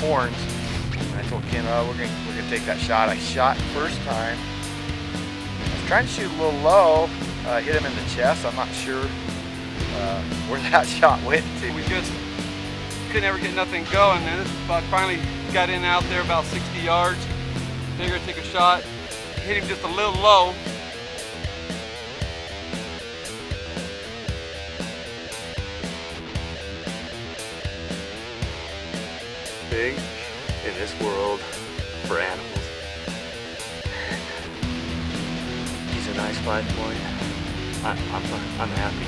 horns. And I told Ken, oh, we're gonna take that shot. I shot first time. I was trying to shoot a little low, hit him in the chest. I'm not sure where that shot went to. We just couldn't ever get nothing going. And this buck finally got in out there about 60 yards. Figured take a shot, hit him just a little low. Big in this world for animals. He's a nice 5 point. I'm happy.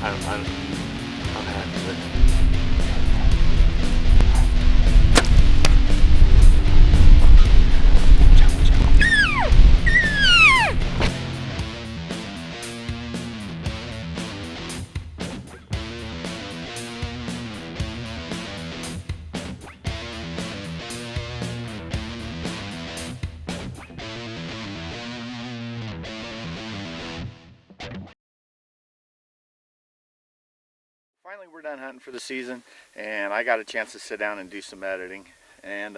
I'm happy with it. Finally, we're done hunting for the season, and I got a chance to sit down and do some editing. And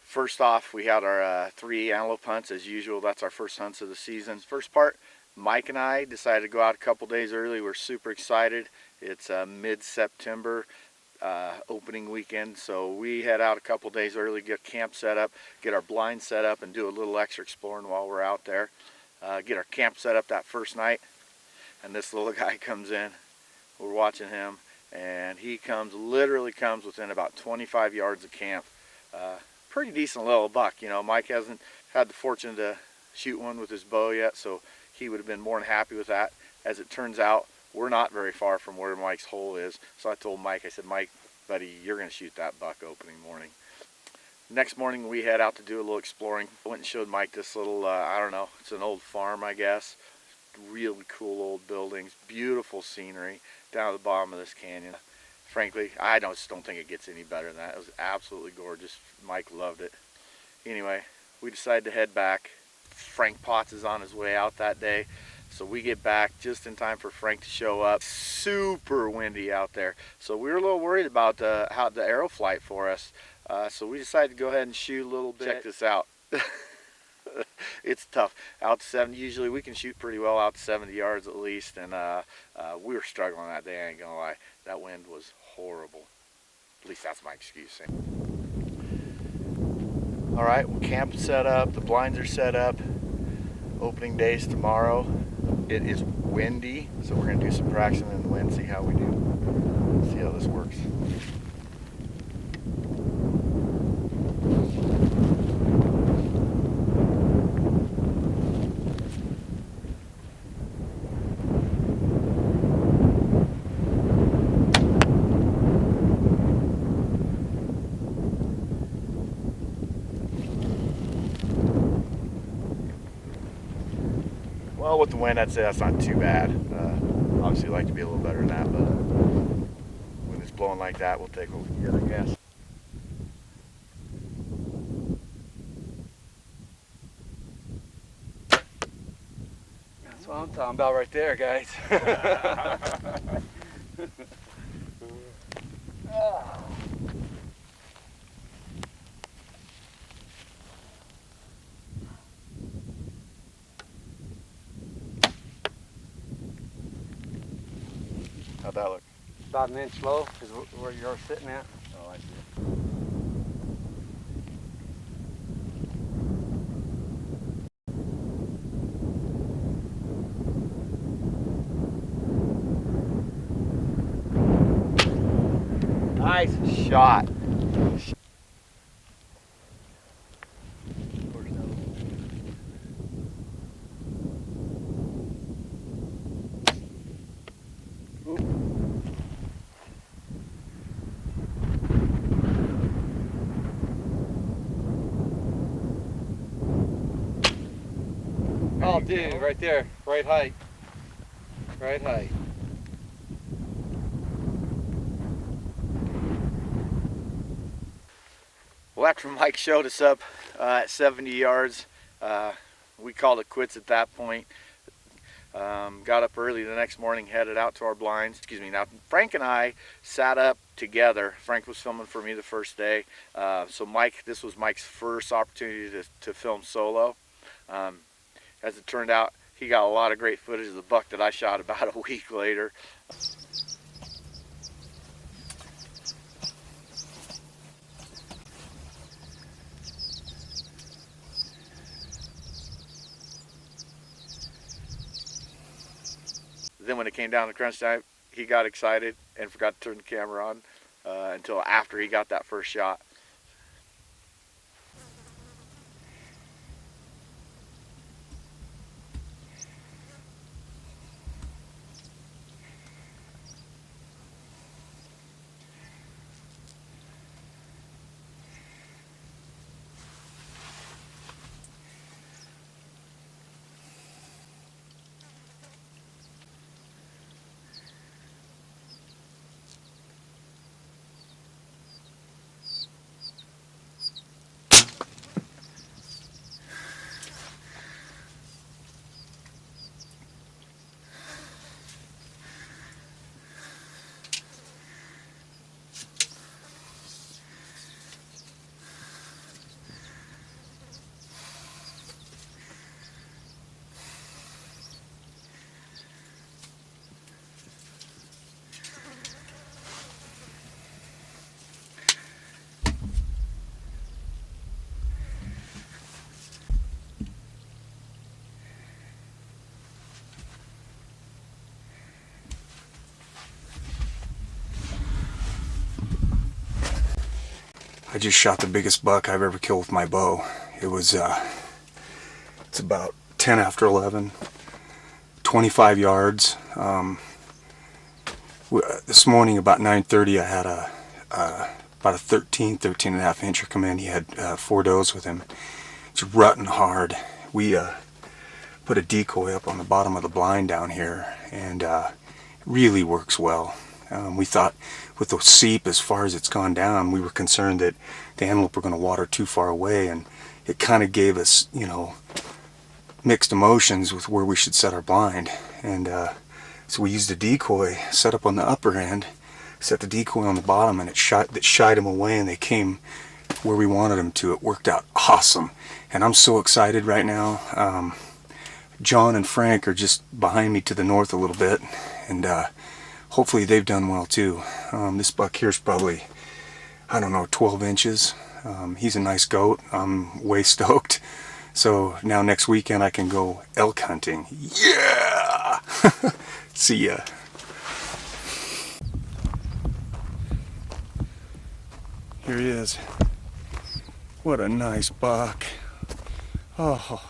first off, we had our 3 antelope hunts as usual. That's our first hunts of the season. First part, Mike and I decided to go out a couple days early. We're super excited. It's mid-September opening weekend, so we head out a couple days early, get camp set up, get our blind set up, and do a little extra exploring while we're out there. Get our camp set up that first night, and this little guy comes in. We're watching him, and he literally comes within about 25 yards of camp. Pretty decent little buck, you know. Mike hasn't had the fortune to shoot one with his bow yet, so he would have been more than happy with that. As it turns out, we're not very far from where Mike's hole is, so I told Mike, I said, Mike, buddy, you're going to shoot that buck opening morning. Next morning, we head out to do a little exploring. I went and showed Mike this little, I don't know, it's an old farm, I guess. Really cool old buildings, beautiful scenery down at the bottom of this canyon. Frankly, I just don't think it gets any better than that. It was absolutely gorgeous. Mike loved it. Anyway, we decided to head back. Frank Potts is on his way out that day, so we get back just in time for Frank to show up. Super windy out there, so we were a little worried about the arrow flight for us. So we decided to go ahead and shoot a little bit. Check this out. It's tough. Out to 70, usually we can shoot pretty well out to 70 yards at least, and we were struggling that day, I ain't gonna lie. That wind was horrible. At least that's my excuse. Alright, well, camp set up, the blinds are set up. Opening day's tomorrow. It is windy, so we're gonna do some practicing in the wind, see how we do. See how this works. Well, with the wind, I'd say that's not too bad. Obviously, I'd like to be a little better than that, but when it's blowing like that, we'll take what we can get, I guess. That's what I'm talking about right there, guys. How'd that look? About an inch low is where you're sitting at. Oh, I see. Nice shot. Oh, dude, right there, right height. Right height. Well, after Mike showed us up at 70 yards, we called it quits at that point. Got up early the next morning, headed out to our blinds. Excuse me. Now, Frank and I sat up together. Frank was filming for me the first day. So Mike, this was Mike's first opportunity to film solo. As it turned out, he got a lot of great footage of the buck that I shot about a week later. Then when it came down to crunch time, he got excited and forgot to turn the camera on until after he got that first shot. I just shot the biggest buck I've ever killed with my bow. It's about 10 after 11, 25 yards. This morning about 9:30 I had about a 13 and a half incher come in. He had 4 does with him. It's rutting hard. We put a decoy up on the bottom of the blind down here, and it really works well. We thought with the seep as far as it's gone down, we were concerned that the antelope were going to water too far away, and it kind of gave us, mixed emotions with where we should set our blind. And so we used a decoy set up on the upper end, set the decoy on the bottom, and it shied them away, and they came where we wanted them to. It worked out awesome, and I'm so excited right now. John and Frank are just behind me to the north a little bit, and hopefully they've done well too. This buck here's probably, 12 inches. He's a nice goat. I'm way stoked. So now next weekend I can go elk hunting. Yeah! See ya. Here he is. What a nice buck. Oh.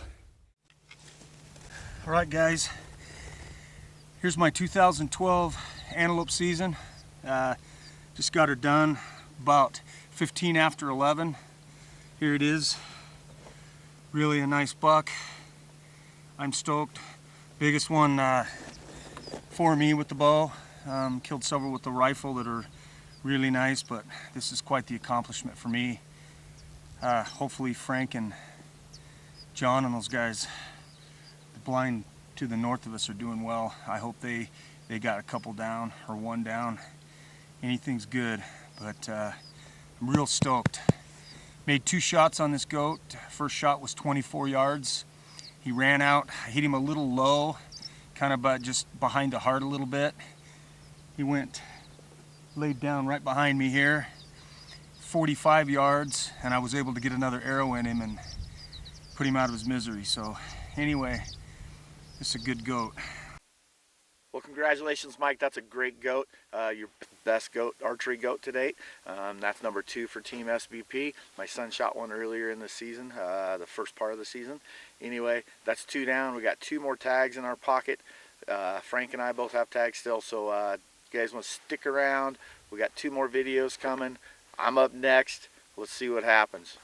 Alright guys, here's my 2012 antelope season. Just got her done about 15 after 11. Here it is. Really a nice buck. I'm stoked. Biggest one for me with the bow. Killed several with the rifle that are really nice, but this is quite the accomplishment for me. Hopefully Frank and John and those guys, the blind to the north of us, are doing well. I hope they got a couple down or one down. Anything's good, but I'm real stoked. Made 2 shots on this goat. First shot was 24 yards. He ran out. I hit him a little low, kind of just behind the heart a little bit. He laid down right behind me here, 45 yards, and I was able to get another arrow in him and put him out of his misery. So anyway, it's a good goat. Well, congratulations, Mike. That's a great goat. Your best goat, archery goat to date. That's number 2 for Team SBP. My son shot one earlier in the season, the first part of the season. Anyway, that's 2 down. We got 2 more tags in our pocket. Frank and I both have tags still, so you guys want to stick around. We got 2 more videos coming. I'm up next. Let's see what happens.